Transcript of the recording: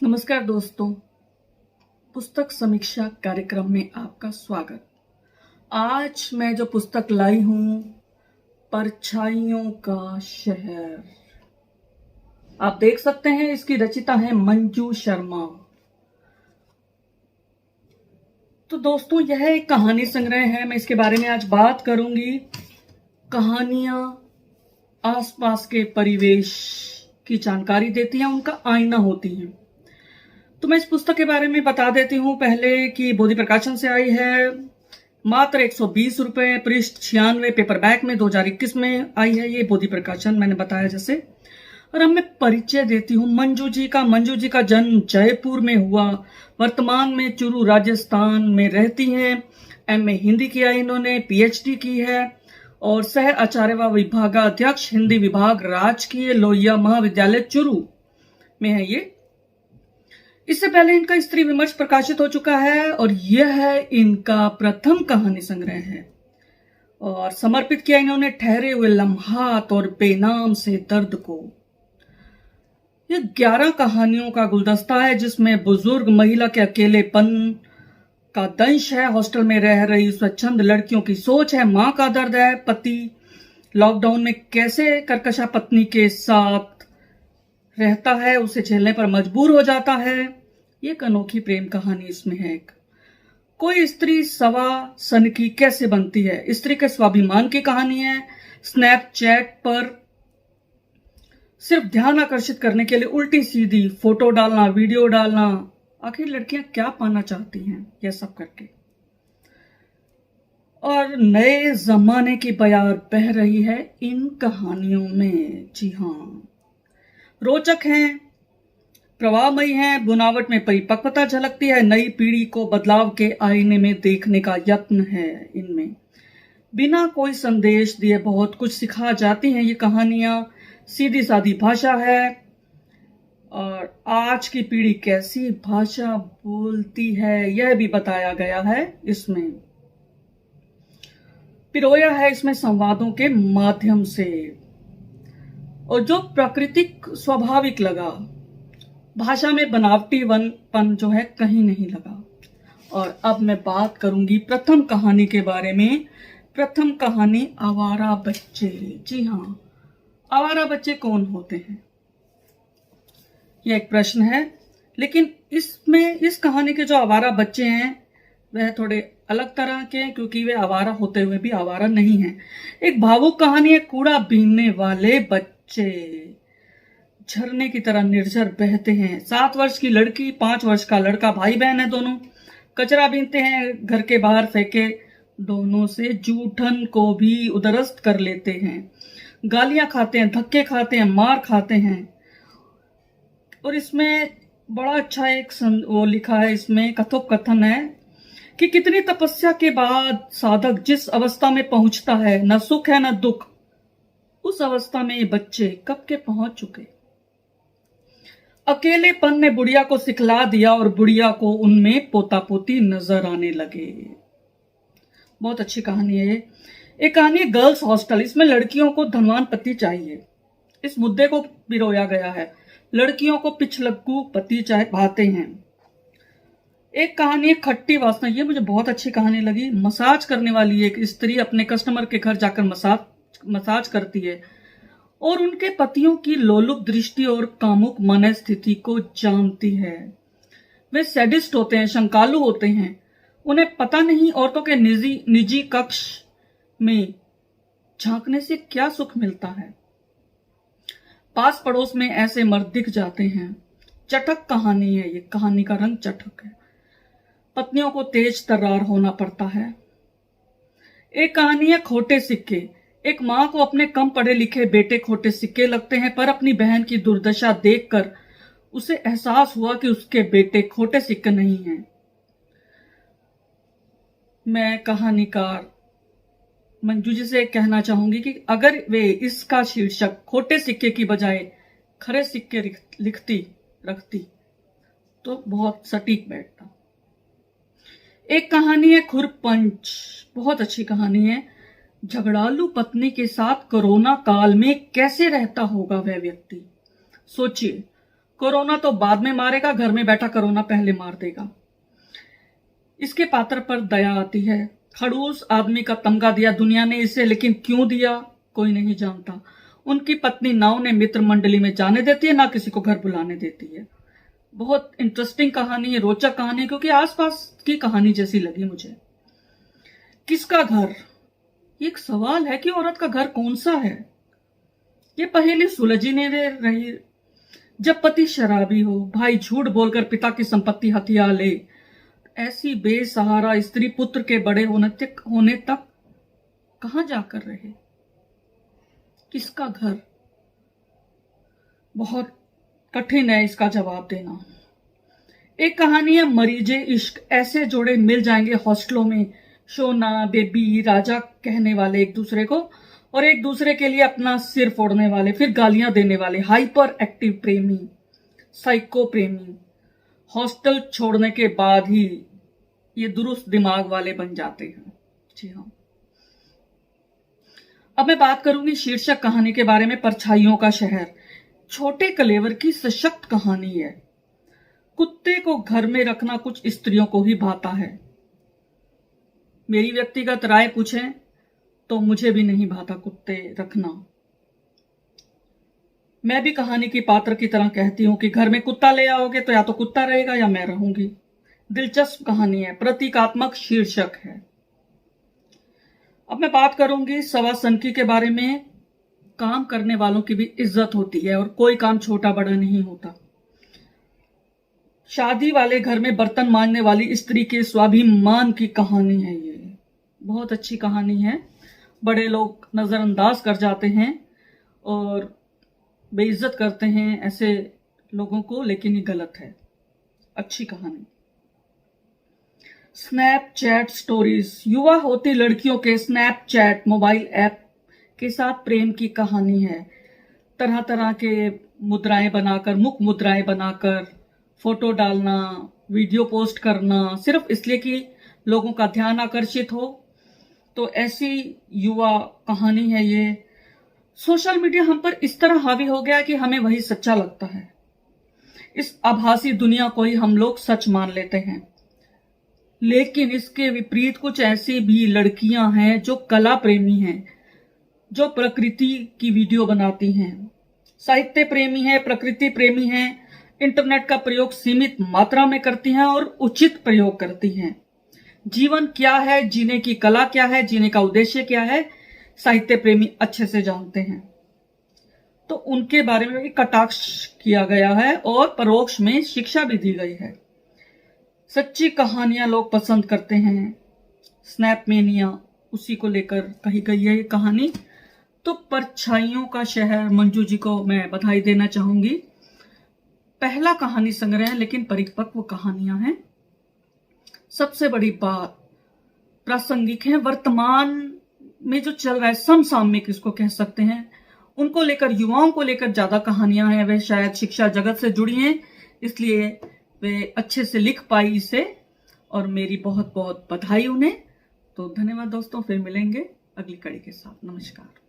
नमस्कार दोस्तों, पुस्तक समीक्षा कार्यक्रम में आपका स्वागत। आज मैं जो पुस्तक लाई हूं, परछाइयों का शहर। आप देख सकते हैं इसकी रचिता है मंजू शर्मा। तो दोस्तों, यह एक कहानी संग्रह है। मैं इसके बारे में आज बात करूंगी। कहानियां आसपास के परिवेश की जानकारी देती हैं, उनका आईना होती हैं। तो मैं इस पुस्तक के बारे में बता देती हूँ पहले कि बोधि प्रकाशन से आई है। मात्र 120 रुपए, पृष्ठ 96, पेपरबैक में 2021 में आई है ये बोधि प्रकाशन, मैंने बताया जैसे। और अब मैं परिचय देती हूँ मंजू जी का। मंजू जी का जन्म जयपुर में हुआ, वर्तमान में चूरू राजस्थान में रहती हैं। MA हिंदी किया इन्होंने, PhD की है और सह आचार्य व विभागाध्यक्ष हिंदी विभाग राजकीय लोहिया महाविद्यालय चूरू में है ये। इससे पहले इनका स्त्री विमर्श प्रकाशित हो चुका है और यह है इनका प्रथम कहानी संग्रह है और समर्पित किया इन्होंने ठहरे हुए लम्हात और बेनाम से दर्द को। यह 11 कहानियों का गुलदस्ता है जिसमें बुजुर्ग महिला के अकेलेपन का दंश है, हॉस्टल में रह रही स्वच्छंद लड़कियों की सोच है, मां का दर्द है, पति लॉकडाउन में कैसे कर्कशा पत्नी के साथ रहता है, उसे झेलने पर मजबूर हो जाता है। ये एक अनोखी प्रेम कहानी इसमें है। कोई स्त्री सवा सन की कैसे बनती है, स्त्री के स्वाभिमान की कहानी है। स्नैपचैट पर सिर्फ ध्यान आकर्षित करने के लिए उल्टी सीधी फोटो डालना, वीडियो डालना, आखिर लड़कियां क्या पाना चाहती हैं यह सब करके। और नए जमाने की बयार बह रही है इन कहानियों में। जी हाँ, रोचक हैं, प्रवाहमयी हैं, बुनावट में परिपक्वता झलकती है, नई पीढ़ी को बदलाव के आईने में देखने का यत्न है इनमें। बिना कोई संदेश दिए बहुत कुछ सिखा जाती हैं ये कहानियां। सीधी सादी भाषा है और आज की पीढ़ी कैसी भाषा बोलती है यह भी बताया गया है इसमें। पिरोया है इसमें संवादों के माध्यम से और जो प्राकृतिक स्वाभाविक लगा, भाषा में बनावटीपन जो है कहीं नहीं लगा। और अब मैं बात करूंगी प्रथम कहानी के बारे में। प्रथम कहानी आवारा बच्चे। जी हाँ, आवारा बच्चे कौन होते हैं यह एक प्रश्न है, लेकिन इसमें इस कहानी के जो आवारा बच्चे हैं वह थोड़े अलग तरह के हैं क्योंकि वे आवारा होते हुए भी आवारा नहीं हैं। एक भावुक कहानी है। कूड़ा बीनने वाले बच्चे झरने की तरह निर्झर बहते हैं। 7 वर्ष की लड़की, 5 वर्ष का लड़का, भाई बहन है दोनों। कचरा बीनते हैं, घर के बाहर फेंके दोनों से जूठन को भी उदरस्त कर लेते हैं। गालियां खाते हैं, धक्के खाते हैं, मार खाते हैं। और इसमें बड़ा अच्छा एक वो लिखा है, इसमें कथोपकथन है कि कितनी तपस्या के बाद साधक जिस अवस्था में पहुंचता है, न सुख है न दुख, उस अवस्था में ये बच्चे कब के पहुंच चुके। अकेलेपन ने बुढ़िया को सिखला दिया और बुढ़िया को उनमें पोता पोती नजर आने लगे। बहुत अच्छी कहानी है ये। एक कहानी है गर्ल्स हॉस्टल। इसमें लड़कियों को धनवान पति चाहिए, इस मुद्दे को पिरोया गया है। लड़कियों को पिछलग्गू पति चाहते हैं। एक कहानी है खट्टी वासना। ये मुझे बहुत अच्छी कहानी लगी। मसाज करने वाली एक स्त्री अपने कस्टमर के घर जाकर मसाज करती है और उनके पतियों की लोलुप दृष्टि और कामुक मनस्थिति को जानती है। वे सैडिस्ट होते हैं, शंकालु होते हैं। उन्हें पता नहीं औरतों के निजी कक्ष में झांकने से क्या सुख मिलता है। पास पड़ोस में ऐसे मर्द दिख जाते हैं। चटक कहानी है ये, कहानी का रंग चटक है। पत्नियों को तेज तर्रार होना पड़ता है। एक कहानी है खोटे सिक्के। एक मां को अपने कम पढ़े लिखे बेटे खोटे सिक्के लगते हैं, पर अपनी बहन की दुर्दशा देखकर उसे एहसास हुआ कि उसके बेटे खोटे सिक्के नहीं हैं। मैं कहानीकार मंजू जी से कहना चाहूंगी कि अगर वे इसका शीर्षक खोटे सिक्के की बजाय खरे सिक्के रखती तो बहुत सटीक बैठता। एक कहानी है खुरपंच। बहुत अच्छी कहानी है। झगड़ालू पत्नी के साथ कोरोना काल में कैसे रहता होगा वह व्यक्ति। सोचिए, कोरोना तो बाद में मारेगा, घर में बैठा कोरोना पहले मार देगा। इसके पात्र पर दया आती है। खड़ूस आदमी का तमगा दिया दुनिया ने इसे, लेकिन क्यों दिया कोई नहीं जानता। उनकी पत्नी ना उन्हें मित्र मंडली में जाने देती है, ना किसी को घर बुलाने देती है। बहुत इंटरेस्टिंग कहानी है, रोचक कहानी है, क्योंकि आसपास की कहानी जैसी लगी मुझे। किसका घर, ये एक सवाल है कि औरत का घर कौन सा है। ये पहेली सुलझी नहीं रही। जब पति शराबी हो, भाई झूठ बोलकर पिता की संपत्ति हथिया ले, ऐसी बेसहारा स्त्री पुत्र के बड़े होने तक कहां जाकर रहे। किसका घर, बहुत कठिन है इसका जवाब देना। एक कहानी है मरीजे इश्क। ऐसे जोड़े मिल जाएंगे हॉस्टलों में, सोना बेबी राजा कहने वाले एक दूसरे को, और एक दूसरे के लिए अपना सिर फोड़ने वाले, फिर गालियां देने वाले, हाइपर एक्टिव प्रेमी, साइको प्रेमी। हॉस्टल छोड़ने के बाद ही ये दुरुस्त दिमाग वाले बन जाते हैं। जी हाँ। अब मैं बात करूंगी शीर्षक कहानी के बारे में, परछाइयों का शहर। छोटे कलेवर की सशक्त कहानी है। कुत्ते को घर में रखना कुछ स्त्रियों को ही भाता है। मेरी व्यक्तिगत राय पूछें तो मुझे भी नहीं भाता कुत्ते रखना। मैं भी कहानी की पात्र की तरह कहती हूं कि घर में कुत्ता ले आओगे तो या तो कुत्ता रहेगा या मैं रहूंगी। दिलचस्प कहानी है, प्रतीकात्मक शीर्षक है। अब मैं बात करूंगी सवा सनकी के बारे में। काम करने वालों की भी इज्जत होती है और कोई काम छोटा बड़ा नहीं होता। शादी वाले घर में बर्तन मांजने वाली स्त्री के स्वाभिमान की कहानी है। ये बहुत अच्छी कहानी है। बड़े लोग नजरअंदाज कर जाते हैं और बेइज्जत करते हैं ऐसे लोगों को, लेकिन ये गलत है। अच्छी कहानी। Snapchat stories. युवा होती लड़कियों के स्नैपचैट मोबाइल ऐप के साथ प्रेम की कहानी है। तरह तरह के मुद्राएं बनाकर, मुख मुद्राएं बनाकर फोटो डालना, वीडियो पोस्ट करना, सिर्फ इसलिए कि लोगों का ध्यान आकर्षित हो। तो ऐसी युवा कहानी है ये। सोशल मीडिया हम पर इस तरह हावी हो गया कि हमें वही सच्चा लगता है। इस आभासी दुनिया को ही हम लोग सच मान लेते हैं। लेकिन इसके विपरीत कुछ ऐसी भी लड़कियां हैं जो कला प्रेमी हैं, जो प्रकृति की वीडियो बनाती हैं, साहित्य प्रेमी हैं, प्रकृति प्रेमी हैं, इंटरनेट का प्रयोग सीमित मात्रा में करती हैं और उचित प्रयोग करती हैं। जीवन क्या है, जीने की कला क्या है, जीने का उद्देश्य क्या है, साहित्य प्रेमी अच्छे से जानते हैं। तो उनके बारे में भी कटाक्ष किया गया है और परोक्ष में शिक्षा भी दी गई है। सच्ची कहानियां लोग पसंद करते हैं। स्नैपमेनिया, उसी को लेकर कही गई है ये कहानी। तो परछाइयों का शहर मंजू जी को मैं बधाई देना चाहूंगी। पहला कहानी संग्रह है, लेकिन परिपक्व कहानियां हैं। सबसे बड़ी बात, प्रासंगिक है। वर्तमान में जो चल रहा है, समसामयिक इसको कह सकते हैं, उनको लेकर, युवाओं को लेकर ज्यादा कहानियां हैं। वे शायद शिक्षा जगत से जुड़ी हैं, इसलिए वे अच्छे से लिख पाई इसे, और मेरी बहुत बहुत बधाई उन्हें। तो धन्यवाद दोस्तों, फिर मिलेंगे अगली कड़ी के साथ। नमस्कार।